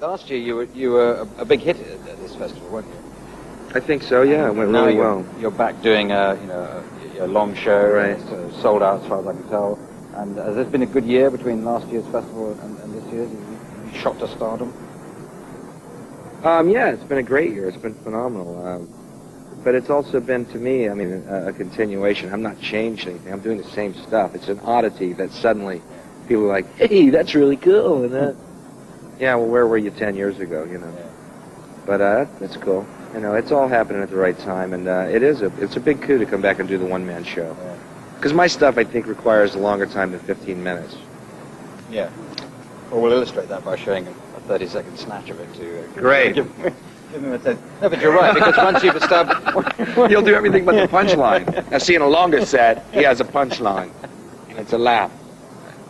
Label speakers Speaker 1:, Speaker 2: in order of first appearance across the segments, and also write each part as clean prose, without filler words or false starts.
Speaker 1: Last year you were a big hit at this festival, weren't you?
Speaker 2: I think so, yeah. It went really well.
Speaker 1: You're back doing a long show,
Speaker 2: right?
Speaker 1: Sold out as far as I can tell. And has this been a good year between last year's festival and this year's? You shot to stardom?
Speaker 2: Yeah, it's been a great year. It's been phenomenal. But it's also been, to me, I mean, a continuation. I'm not changing anything. I'm doing the same stuff. It's an oddity that suddenly people are like, hey, that's really cool. And yeah, well, where were you 10 years ago, you know? But that's cool. You know, it's all happening at the right time, and it's a big coup to come back and do the one-man show. Because my stuff, I think, requires a longer time than 15 minutes.
Speaker 1: Yeah. Well, we'll illustrate that by showing a 30-second snatch of it to...
Speaker 2: Great.
Speaker 1: Give him a no, but you're right, because once you've established...
Speaker 2: He'll do everything but the punchline. Now, see, in a longer set, he has a punchline, and it's a laugh.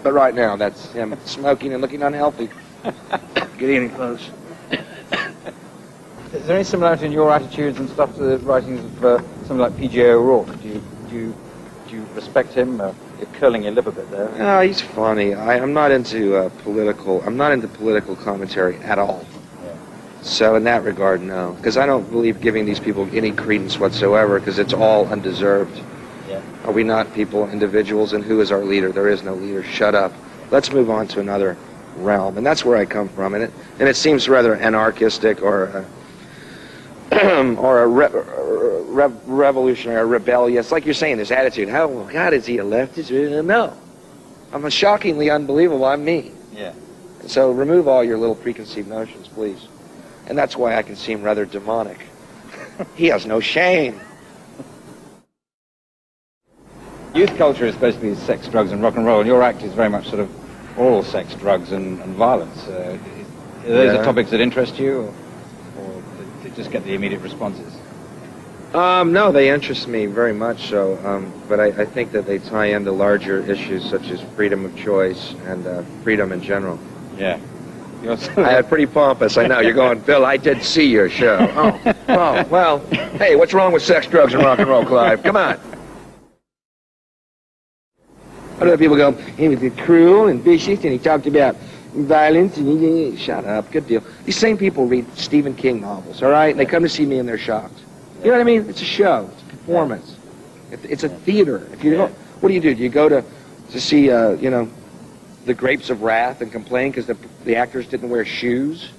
Speaker 2: But right now, that's him smoking and looking unhealthy. Getting close.
Speaker 1: Is there any similarity in your attitudes and stuff to the writings of somebody like P.J. O'Rourke? Do you respect him? You're curling your lip a bit there.
Speaker 2: No, he's funny. I'm not into political commentary at all. Yeah. So in that regard, no, because I don't believe giving these people any credence whatsoever, because it's all undeserved. Yeah. Are we not people, individuals, and who is our leader? There is no leader. Shut up. Let's move on to another realm, and that's where I come from. And it seems rather anarchistic or revolutionary or rebellious. Like you're saying, this attitude. How, God, is he a leftist? No. I'm a shockingly unbelievable. I'm me.
Speaker 1: Yeah.
Speaker 2: So remove all your little preconceived notions, please. And that's why I can seem rather demonic. He has no shame.
Speaker 1: Youth culture is supposed to be sex, drugs, and rock and roll, and your act is very much sort of all sex, drugs, and violence. Are those the topics that interest you, or just get the immediate responses?
Speaker 2: No, they interest me very much so, but I think that they tie into larger issues such as freedom of choice and freedom in general.
Speaker 1: Yeah.
Speaker 2: Pretty pompous, I know. You're going, Bill, I did see your show. Oh, well, hey, what's wrong with sex, drugs, and rock and roll, Clive? Come on. Other people go, he was cruel and vicious, and he talked about violence, and he shut up, good deal. These same people read Stephen King novels, all right? And they come to see me and they're shocked. You know what I mean? It's a show. It's a performance. It's a theater. If you don't, what do? Do you go to see, The Grapes of Wrath and complain because the actors didn't wear shoes?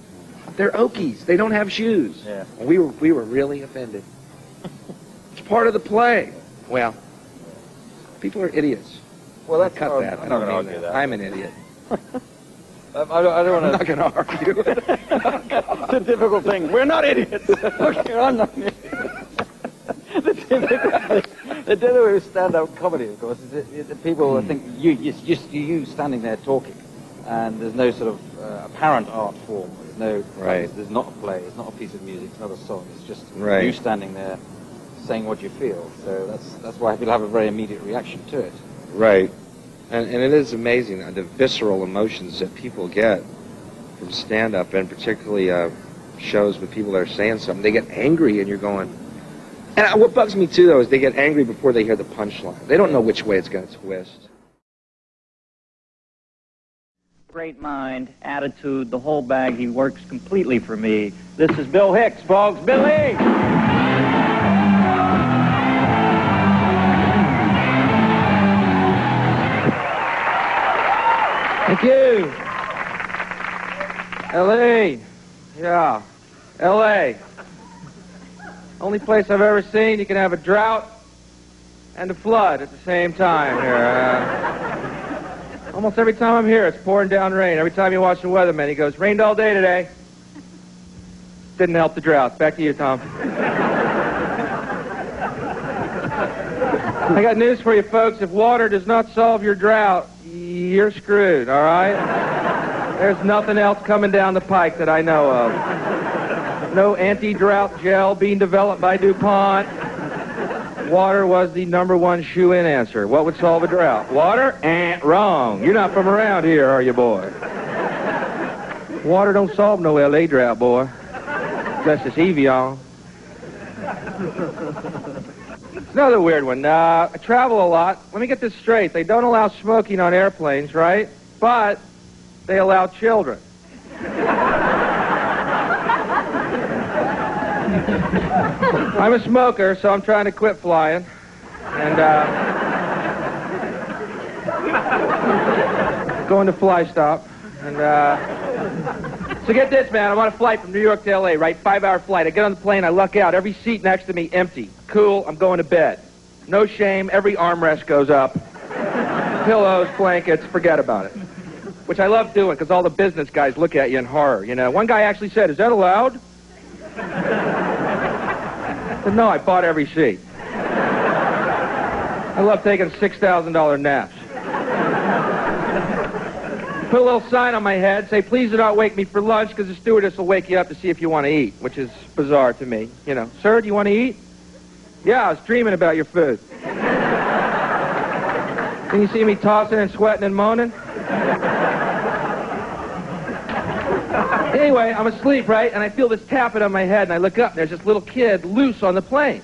Speaker 2: They're Okies. They don't have shoes.
Speaker 1: Yeah.
Speaker 2: And we were really offended. It's part of the play. Well, people are idiots.
Speaker 1: Well, that's
Speaker 2: cut that.
Speaker 1: I'm not going to argue that.
Speaker 2: I'm an idiot.
Speaker 1: I don't want to...
Speaker 2: I'm not going to argue it.
Speaker 1: It's a difficult thing. We're not idiots. Okay, I'm not an idiot. The difficulty with stand-up comedy, of course, is that people think you standing there talking, and there's no sort of apparent art form. There's no...
Speaker 2: Right.
Speaker 1: There's not a play. It's not a piece of music. It's not a song. It's just
Speaker 2: you
Speaker 1: standing there saying what you feel. So that's why people have a very immediate reaction to it.
Speaker 2: Right. And it is amazing, the visceral emotions that people get from stand-up, and particularly shows with people that are saying something. They get angry, and you're going... And what bugs me, too, though, is they get angry before they hear the punchline. They don't know which way it's going to twist.
Speaker 3: Great mind, attitude, the whole bag. He works completely for me. This is Bill Hicks, folks. Billy! Thank you. L.A. Yeah. L.A. Only place I've ever seen you can have a drought and a flood at the same time here. Almost every time I'm here, it's pouring down rain. Every time you watch the weatherman, he goes, rained all day today. Didn't help the drought. Back to you, Tom. I got news for you, folks. If water does not solve your drought, you're screwed, all right? There's nothing else coming down the pike that I know of. No anti-drought gel being developed by DuPont. Water was the #1 shoe-in answer. What would solve a drought? Water? Wrong. You're not from around here, are you, boy? Water don't solve no L.A. drought, boy. Unless it's Evian. Another weird one. I travel a lot. Let me get this straight. They don't allow smoking on airplanes, right? But they allow children. I'm a smoker, so I'm trying to quit flying. And, going to fly stop. And, so get this, man. I'm on a flight from New York to L.A., right? 5-hour flight. I get on the plane, I luck out. Every seat next to me empty. Cool, I'm going to bed. No shame, every armrest goes up. Pillows, blankets, forget about it. Which I love doing, because all the business guys look at you in horror, you know. One guy actually said, "Is that allowed?" I said, "No, I bought every seat." I love taking $6,000 naps. Put a little sign on my head, say, "Please do not wake me for lunch, because the stewardess will wake you up to see if you want to eat," which is bizarre to me. You know, "Sir, do you want to eat?" "Yeah, I was dreaming about your food." Can you see me tossing and sweating and moaning? Anyway, I'm asleep, right? And I feel this tapping on my head, and I look up, and there's this little kid loose on the plane.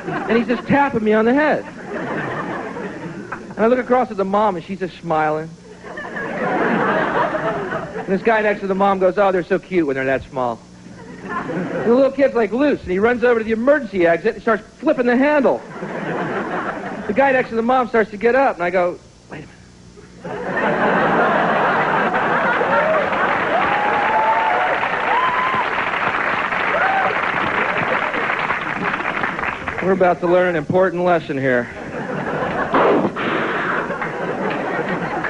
Speaker 3: And he's just tapping me on the head. And I look across at the mom, and she's just smiling. And this guy next to the mom goes, "Oh, they're so cute when they're that small." And the little kid's like loose, and he runs over to the emergency exit and starts flipping the handle. The guy next to the mom starts to get up, and I go, "Wait a minute." We're about to learn an important lesson here.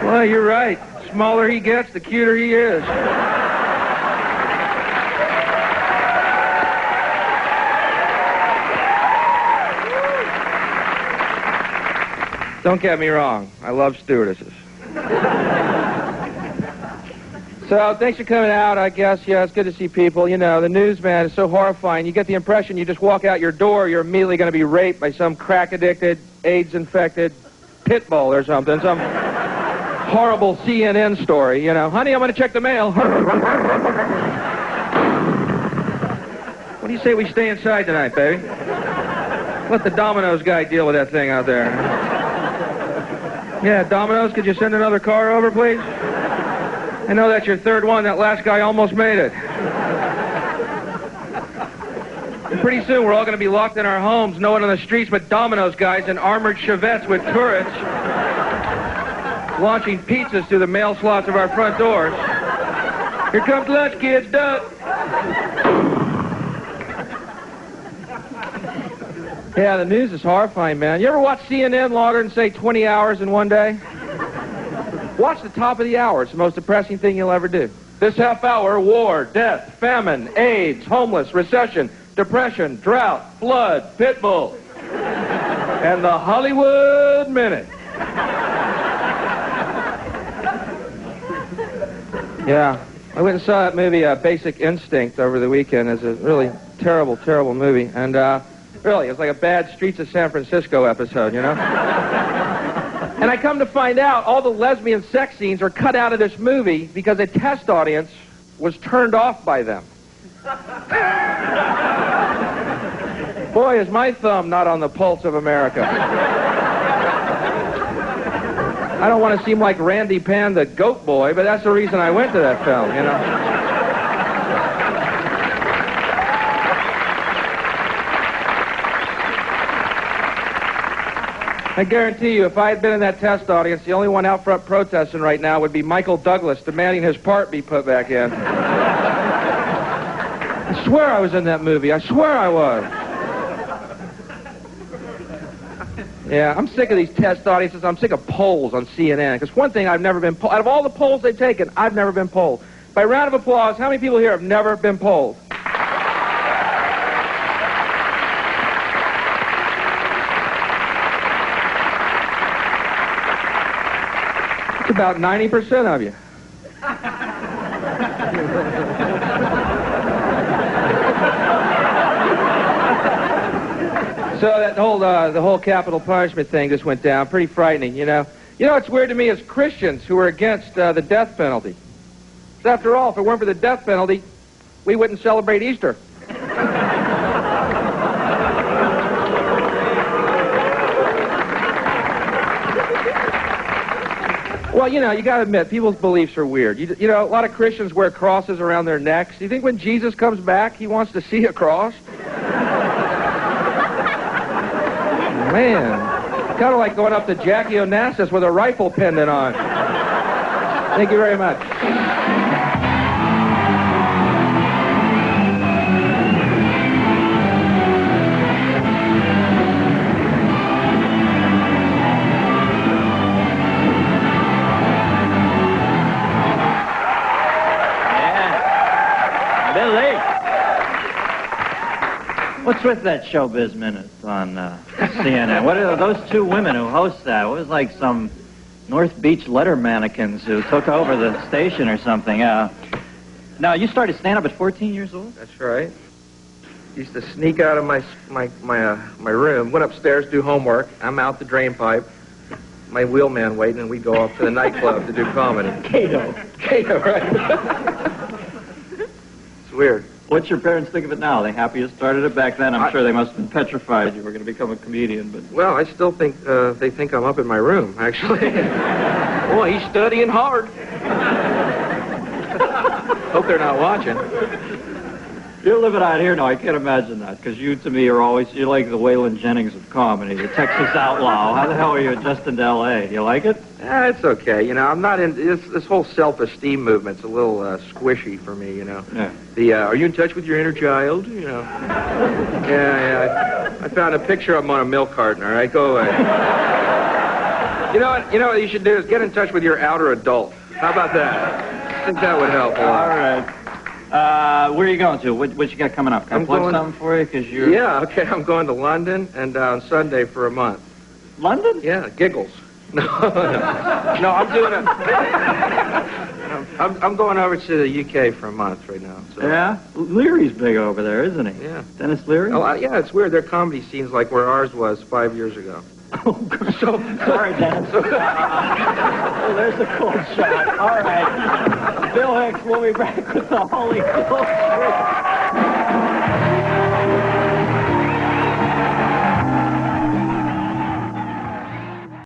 Speaker 3: Well, you're right. The smaller he gets, the cuter he is. Don't get me wrong. I love stewardesses. So, thanks for coming out, I guess. Yeah, it's good to see people. You know, the news, man, is so horrifying. You get the impression you just walk out your door, you're immediately going to be raped by some crack-addicted, AIDS-infected pit bull or something. Some horrible CNN story, you know. "Honey, I'm going to check the mail." What do you say we stay inside tonight, baby? Let the Domino's guy deal with that thing out there. Yeah, Domino's, could you send another car over, please? I know that's your third one. That last guy almost made it. And pretty soon we're all going to be locked in our homes, no one on the streets but Domino's guys in armored Chevettes with turrets, launching pizzas through the mail slots of our front doors. "Here comes lunch, kids. Duck." Yeah, the news is horrifying, man. You ever watch CNN longer than, say, 20 hours in one day? Watch the top of the hour. It's the most depressing thing you'll ever do. This half hour: war, death, famine, AIDS, homeless, recession, depression, drought, flood, pit bull, and the Hollywood Minute. Yeah, I went and saw that movie, Basic Instinct, over the weekend. It's a really terrible, terrible movie. And really, it was like a bad Streets of San Francisco episode, you know? And I come to find out all the lesbian sex scenes are cut out of this movie because a test audience was turned off by them. Boy, is my thumb not on the pulse of America. I don't want to seem like Randy Pan, the goat boy, but that's the reason I went to that film, you know. I guarantee you, if I had been in that test audience, the only one out front protesting right now would be Michael Douglas, demanding his part be put back in. I swear I was in that movie. I swear I was. Yeah, I'm sick of these test audiences. I'm sick of polls on CNN. Because one thing, I've never been polled. Out of all the polls they've taken, I've never been polled. By round of applause, how many people here have never been polled? About 90% of you. So that whole the whole capital punishment thing just went down. Pretty frightening, you know. You know, it's weird to me as Christians who are against the death penalty. So after all, if it weren't for the death penalty, we wouldn't celebrate Easter. Well, you know, you got to admit, people's beliefs are weird. You know, a lot of Christians wear crosses around their necks. Do you think when Jesus comes back, he wants to see a cross? man. Kind of like going up to Jackie Onassis with a rifle pendant on. Thank you very much.
Speaker 4: What's with that Showbiz Minute on CNN? What are those two women who host that? It was like some North Beach letter mannequins who took over the station or something. Now, you started stand-up at 14 years old?
Speaker 3: That's right. Used to sneak out of my room, went upstairs, do homework. I'm out the drain pipe. My wheelman waiting, and we'd go off to the nightclub to do comedy. Cato, right? It's weird.
Speaker 4: What's your parents think of it now? Are they happy you started it back then? I'm sure they must have been petrified you were going to become a comedian. But
Speaker 3: well, I still think they think I'm up in my room, actually. Boy, he's studying hard. Hope they're not watching.
Speaker 4: You're living out here now. I can't imagine that, because you, to me, you're like the Waylon Jennings of comedy, the Texas outlaw. How the hell are you adjusting to L.A.? Do you like it?
Speaker 3: It's okay. You know, I'm not in this whole self-esteem movement's a little squishy for me. You know. Yeah. Are you in touch with your inner child? You know. Yeah. I found a picture of him on a milk carton. All right, go away. You know what? You know what you should do is get in touch with your outer adult. How about that? I think that would help a lot.
Speaker 4: All right. Where are you going to? What you got coming up? Can I plug something for you? Cause you're...
Speaker 3: Yeah, okay. I'm going to London and on Sunday for a month.
Speaker 4: London?
Speaker 3: Yeah, giggles. No, I'm doing it. I'm going over to the UK for a month right now. So.
Speaker 4: Yeah? Leary's big over there, isn't he?
Speaker 3: Yeah.
Speaker 4: Dennis Leary?
Speaker 3: Oh, yeah, it's weird. Their comedy scene's like where ours was 5 years ago.
Speaker 4: Oh, so sorry, Dennis. Oh, there's a cold shot. All right. Bill Hicks, we'll be back with the Holy Ghost.